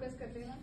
Focus करते हैं।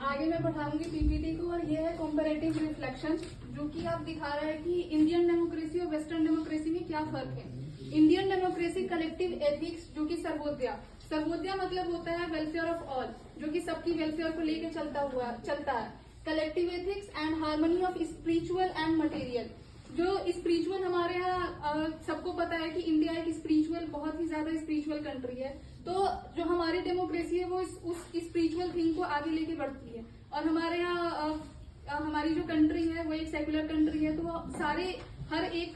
आगे मैं बढ़ाऊंगी पीपीटी को, और ये है कंपैरेटिव रिफ्लेक्शन, जो कि आप दिखा रहा है कि इंडियन डेमोक्रेसी और वेस्टर्न डेमोक्रेसी में क्या फर्क है। इंडियन डेमोक्रेसी कलेक्टिव एथिक्स, जो कि सर्वोदया मतलब होता है वेलफेयर ऑफ ऑल, जो कि सबकी वेलफेयर को लेके चलता है। Collective ethics and harmony of spiritual and material. जो स्पिरिचुअल हमारे यहाँ सबको पता है कि इंडिया एक स्पिरिचुअल, बहुत ही ज्यादा स्पिरिचुअल कंट्री है। तो जो हमारी डेमोक्रेसी है वो उस स्पिरिचुअल थिंग को आगे लेके बढ़ती है। और हमारे यहाँ हमारी जो कंट्री है वो एक सेकुलर कंट्री है, तो सारे हर एक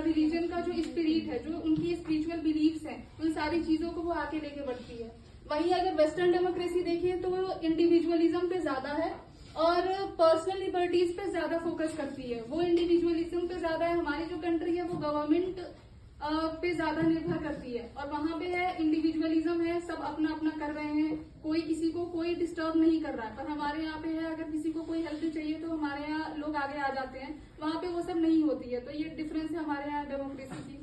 रिलीजन का जो स्पिरिट है, जो उनकी स्पिरिचुअल बिलीव्स हैं, उन सारी चीजों को वो आगे लेके बढ़ती है। वहीं अगर वेस्टर्न डेमोक्रेसी देखिए तो वो इंडिविजुअलिज्म पे ज्यादा है और पर्सनल लिबर्टीज पे ज्यादा फोकस करती है। वो इंडिविजुअलिज्म पे ज्यादा है। हमारी जो कंट्री है वो गवर्नमेंट पे ज्यादा निर्भर करती है, और वहां पे है इंडिविजुअलिज्म है, सब अपना अपना कर रहे हैं, कोई किसी को कोई डिस्टर्ब नहीं कर रहा है। पर हमारे यहाँ पे है, अगर किसी को कोई हेल्प चाहिए तो हमारे यहाँ लोग आगे आ जाते हैं, वहां पे वो सब नहीं होती है। तो ये डिफरेंस है हमारे यहाँ डेमोक्रेसी की।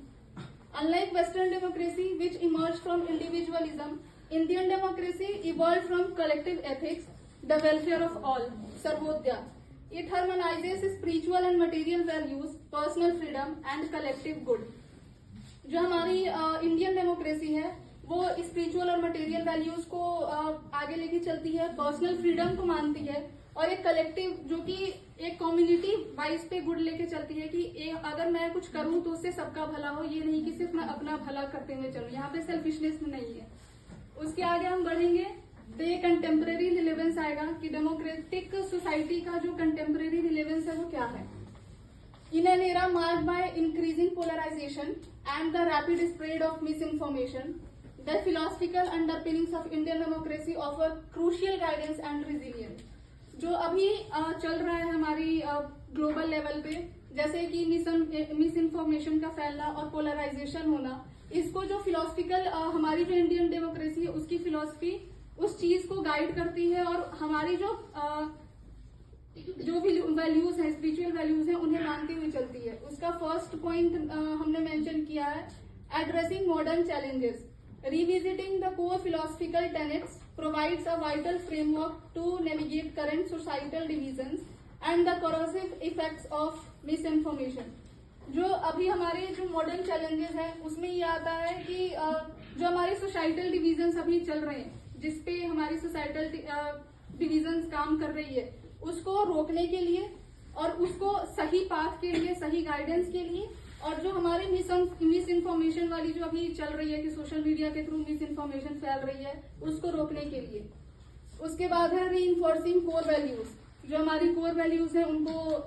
Unlike western democracy which emerge from individualism, Indian democracy evolve from collective ethics, the welfare of all, Sarvodaya. It harmonizes spiritual and material values, personal freedom and collective good. जो हमारी Indian democracy है वो spiritual और material values को आगे लेके चलती है, पर्सनल फ्रीडम को मानती है, और एक कलेक्टिव, जो कि एक कम्युनिटी वाइज पे गुड लेके चलती है कि अगर मैं कुछ करूं तो उससे सबका भला हो, ये नहीं कि सिर्फ मैं अपना भला करते हुए चलूं। यहाँ पे सेल्फिशनेस नहीं है। उसके आगे हम बढ़ेंगे तो ये कंटेम्प्रेरी रिलेवेंस आएगा कि डेमोक्रेटिक सोसाइटी का जो कंटेम्प्रेरी रिलेवेंस है वो क्या है। In an era marked by increasing polarization and the rapid spread of misinformation, the philosophical underpinnings of Indian democracy offer crucial guidance and resilience. जो अभी चल रहा है हमारी ग्लोबल लेवल पे, जैसे कि मिस इन्फॉर्मेशन का फैलना और पोलराइजेशन होना, इसको जो फिलोसफिकल हमारी जो इंडियन डेमोक्रेसी है उसकी फिलोसफी उस चीज को गाइड करती है, और हमारी जो वैल्यूज हैं, स्पिरिचुअल वैल्यूज हैं, उन्हें मानती हुई चलती है। उसका फर्स्ट पॉइंट हमने मेंशन किया है, addressing modern challenges, revisiting the core philosophical tenets provides a vital framework to navigate current societal divisions and the corrosive effects of misinformation. जो अभी हमारे जो मॉडर्न चैलेंजेस हैं उसमें ये आता है कि जो हमारे सोसाइटल डिविजन्स अभी चल रहे हैं, जिसपे हमारी सोसाइटल डिविजन्स काम कर रही है, उसको रोकने के लिए और उसको सही पाथ के लिए, सही गाइडेंस के लिए, और जो हमारी मिस इन्फॉर्मेशन वाली जो अभी चल रही है कि सोशल मीडिया के थ्रू मिस इन्फॉर्मेशन फैल रही है, उसको रोकने के लिए। उसके बाद है री इन्फोर्सिंग कोर वैल्यूज, जो हमारी कोर वैल्यूज है उनको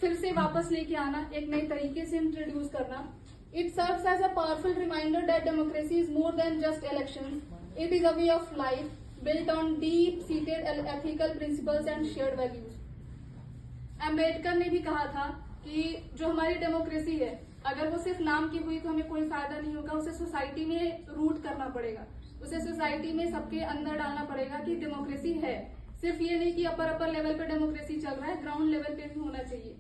फिर से वापस लेके आना, एक नए तरीके से इंट्रोड्यूस करना। It serves as a powerful reminder that democracy is more than just elections, it is a way of life built on deep-seated ethical principles and shared values. Ambedkar ने भी कहा था कि जो हमारी डेमोक्रेसी है, अगर वो सिर्फ नाम की हुई तो हमें कोई फायदा नहीं होगा, उसे सोसाइटी में रूट करना पड़ेगा, उसे सोसाइटी में सबके अंदर डालना पड़ेगा कि डेमोक्रेसी है। सिर्फ ये नहीं कि अपर लेवल पे डेमोक्रेसी चल रहा है, ग्राउंड लेवल पे भी होना चाहिए।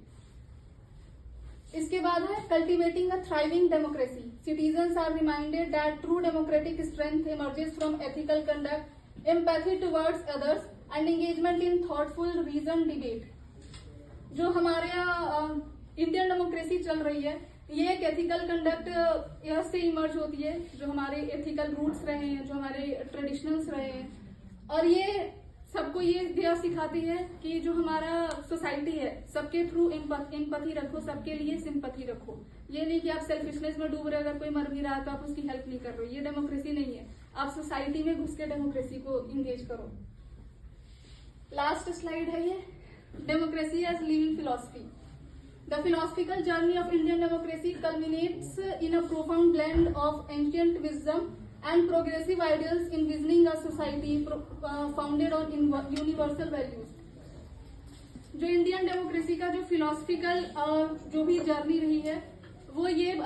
इसके बाद है cultivating a thriving democracy, citizens are reminded that true democratic strength emerges from ethical conduct, empathy towards others and engagement in thoughtful reasoned debate. जो हमारे यहाँ इंडियन डेमोक्रेसी चल रही है, ये एक एथिकल कंडक्ट यह से इमर्ज होती है, जो हमारे एथिकल रूट्स रहे हैं, जो हमारे ट्रेडिशनल्स रहे हैं, और ये सबको ये ध्येय सिखाती है कि जो हमारा सोसाइटी है, सबके थ्रू एम्पैथी रखो, सबके लिए सिंपैथी रखो। ये नहीं कि आप सेल्फिशनेस में डूब रहे, अगर कोई मर भी रहा है तो आप उसकी हेल्प नहीं कर रहे हो, ये डेमोक्रेसी नहीं है। आप सोसाइटी में घुस के डेमोक्रेसी को इंगेज करो। लास्ट स्लाइड है ये, democracy as living philosophy. The philosophical journey of Indian democracy culminates in a profound blend of ancient wisdom and progressive ideals envisioning a society founded on universal values. जो Indian democracy का जो philosophical जो भी journey रही है, वो ये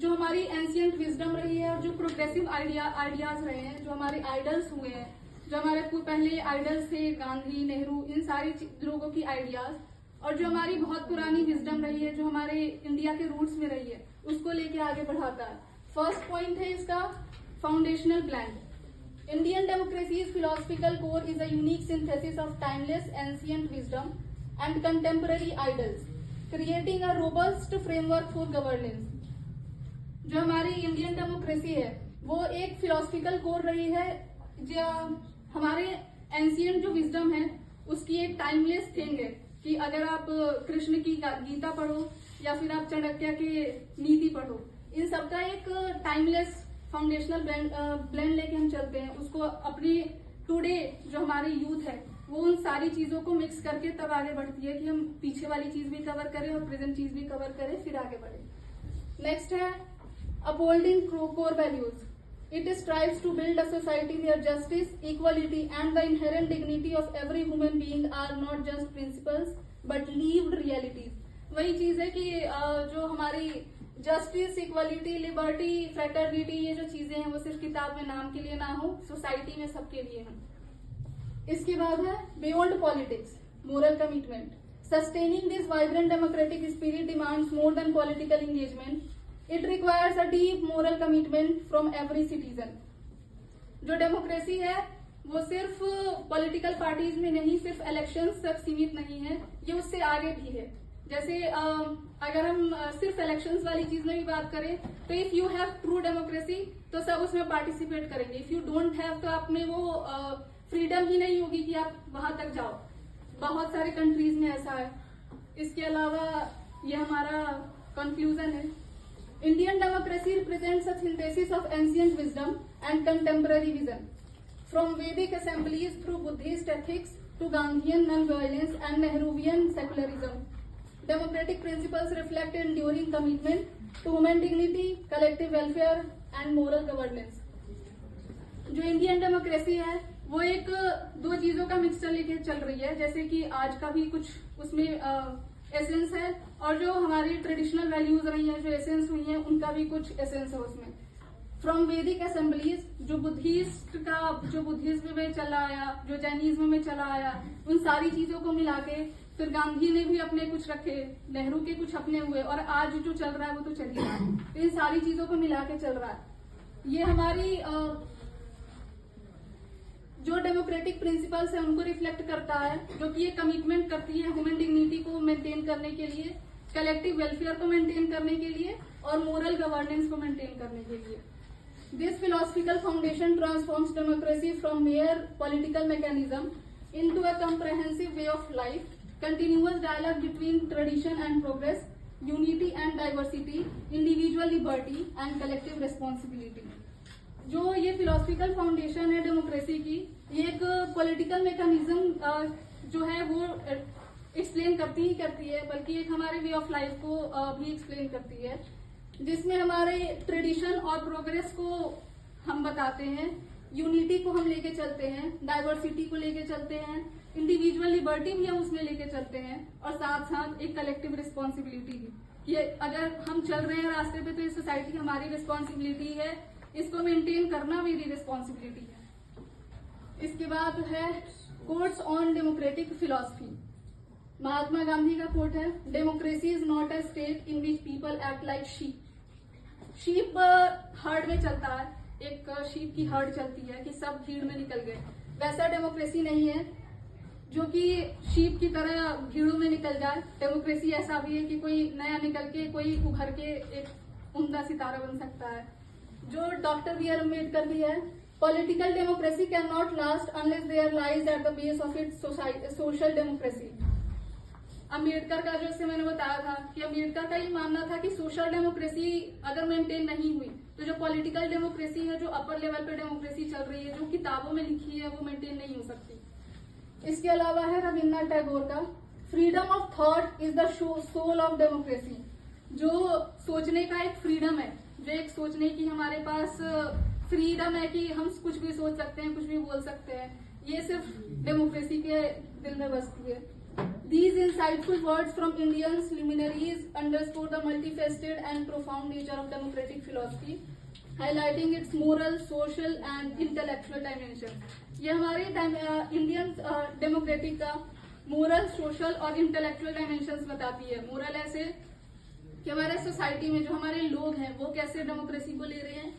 जो हमारी एंशिएंट विजडम रही है और जो प्रोग्रेसिव आइडियाज रहे हैं, जो हमारे आइडल्स हुए हैं, जो हमारे पहले आइडल्स थे गांधी, नेहरू, इन सारी लोगों की आइडियाज, और जो हमारी बहुत पुरानी विजडम रही है, जो हमारे इंडिया के रूट्स में रही है, उसको लेके आगे बढ़ाता है। फर्स्ट पॉइंट है इसका foundational blend. Indian democracy's philosophical core is a unique synthesis of timeless ancient wisdom and contemporary ideals, creating a robust framework for governance. जो हमारी इंडियन डेमोक्रेसी है वो एक फिलोसफिकल कोर रही है, जो हमारे एंशियंट जो विजडम है उसकी एक टाइमलेस थिंग है कि अगर आप कृष्ण की गीता पढ़ो या फिर आप चाणक्य की नीति पढ़ो, इन सबका एक टाइमलेस फाउंडेशनल ब्लेंड लेके हम चलते हैं। उसको अपनी टुडे जो हमारी यूथ है वो उन सारी चीजों को मिक्स करके तब आगे बढ़ती है कि हम पीछे वाली चीज भी कवर करें और प्रेजेंट चीज भी कवर करें, फिर आगे बढ़े। नेक्स्ट है upholding core values. It strives to build a society where justice, equality and the inherent dignity of every human being are not just principles but lived realities. वही चीज है कि जो हमारी जस्टिस, इक्वालिटी, लिबर्टी, फ्रेटर्निटी, ये जो चीजें हैं वो सिर्फ किताब में नाम के लिए ना हो, सोसाइटी में सबके लिए हो। इसके बाद है beyond politics, moral commitment. Sustaining this vibrant democratic spirit demands more than political engagement. It requires a deep moral commitment from every citizen. जो डेमोक्रेसी है वो सिर्फ पॉलिटिकल पार्टीज में नहीं, सिर्फ इलेक्शंस तक सीमित नहीं है, ये उससे आगे भी है। जैसे अगर हम सिर्फ इलेक्शंस वाली चीज में भी बात करें तो if you have true democracy तो सब उसमें पार्टिसिपेट करेंगे। इफ यू डोंट हैव तो आप में वो फ्रीडम ही नहीं होगी कि आप वहां तक जाओ। बहुत सारे कंट्रीज में ऐसा है। इसके अलावा ये हमारा कंक्लूजन है। Indian democracy represents a synthesis of ancient wisdom and contemporary vision. From Vedic assemblies through Buddhist ethics to Gandhian non-violence and Nehruvian secularism, democratic principles reflect enduring commitment to human dignity, collective welfare and moral governance. जो Indian democracy है वो एक दो चीजों का mixture लेके चल रही है, जैसे कि आज का भी कुछ उसमें एसेंस है और जो हमारी ट्रेडिशनल वैल्यूज रही हैं, जो एसेंस हुई हैं, उनका भी कुछ एसेंस है उसमें। फ्रॉम वेदिक असेंबलीज, जो बुद्धिज्म में चला आया, जो जैनिज्म में चला आया, उन सारी चीजों को मिला के फिर गांधी ने भी अपने कुछ रखे, नेहरू के कुछ अपने हुए, और आज जो चल रहा है वो तो चल ही रहा है। इन सारी चीजों को मिला के चल रहा है। ये हमारी जो डेमोक्रेटिक प्रिंसिपल्स है उनको रिफ्लेक्ट करता है, जो कि ये कमिटमेंट करती है ह्यूमन डिग्निटी को मेंटेन करने के लिए, कलेक्टिव वेलफेयर को मेंटेन करने के लिए और मोरल गवर्नेंस को मेंटेन करने के लिए। This philosophical foundation transforms democracy from mere political mechanism into a comprehensive way of life, continuous dialogue between tradition and progress, unity and diversity, individual liberty and collective responsibility. जो ये philosophical foundation है democracy की, ये एक political mechanism जो है वो explain करती है, बल्कि एक हमारे वे ऑफ लाइफ को भी एक्सप्लेन करती है, जिसमें हमारे ट्रेडिशन और प्रोग्रेस को हम बताते हैं, यूनिटी को हम लेके चलते हैं, डाइवर्सिटी को लेके चलते हैं, इंडिविजुअल लिबर्टी भी हम उसमें लेके चलते हैं, और साथ साथ एक कलेक्टिव रिस्पॉन्सिबिलिटी भी। ये अगर हम चल रहे हैं रास्ते पे तो ये सोसाइटी हमारी रिस्पॉन्सिबिलिटी है, इसको मेंटेन करना मेरी रिस्पॉन्सिबिलिटी है। इसके बाद है quotes on democratic philosophy. Mahatma Gandhi का कोट है, democracy is not a state in which people act like sheep. Sheep heard में चलता है, एक शीप की हर्ड चलती है कि सब भीड़ में निकल गए, वैसा डेमोक्रेसी नहीं है जो कि शीप की तरह भीड़ों में निकल जाए। डेमोक्रेसी ऐसा भी है कि कोई नया निकल के, कोई उभर के एक उम्दा सितारा बन सकता है। जो डॉक्टर बी आर अम्बेडकर भी है, political democracy can not last unless there lies at the base of its social democracy. Ambedkar का जैसे मैंने बताया था कि अम्बेडकर का ये मानना था कि सोशल डेमोक्रेसी अगर मेंटेन नहीं हुई तो जो पॉलिटिकल डेमोक्रेसी है, जो अपर लेवल पे डेमोक्रेसी चल रही है, जो किताबों में लिखी है, वो मेंटेन नहीं हो सकती। इसके अलावा है रविन्द्रनाथ टैगोर का, freedom of thought is the soul of democracy. जो सोचने का एक फ्रीडम है, जो एक सोचने की हमारे पास फ्रीडम है कि हम कुछ भी सोच सकते हैं, कुछ भी बोल सकते हैं, ये सिर्फ डेमोक्रेसी के दिल में बसती है। These insightful words from Indians luminaries underscore the multifaceted and profound nature of democratic philosophy, highlighting its moral, social and intellectual dimension. ये हमारे इंडियन डेमोक्रेटिक का मोरल, सोशल और इंटेलेक्चुअल डायमेंशंस बताती है। मोरल ऐसे कि हमारे सोसाइटी में जो हमारे लोग हैं वो कैसे डेमोक्रेसी को ले रहे हैं,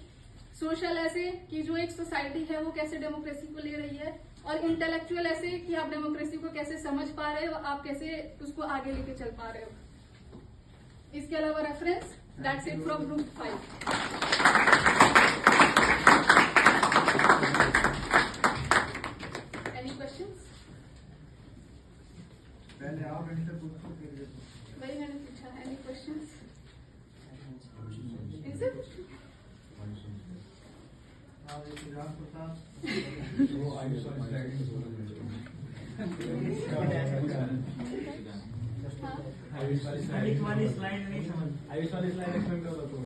सोशल ऐसे कि जो एक सोसाइटी है वो कैसे डेमोक्रेसी को ले रही है, और इंटेलेक्चुअल ऐसे कि आप डेमोक्रेसी को कैसे समझ पा रहे हो, आप कैसे उसको आगे लेके चल पा रहे हो। इसके अलावा reference, that's it from group 5। Any questions? पहले आप इनसे पूछो फिर ये वही मैंने पूछा, एनी क्वेश्चंस? इनसे आप एक राम प्रसाद वो आयुष वाली स्लाइड में बोला आयुष वाली स्लाइड नहीं समझ आयुष वाली स्लाइड एक्सप्लेन कर दो।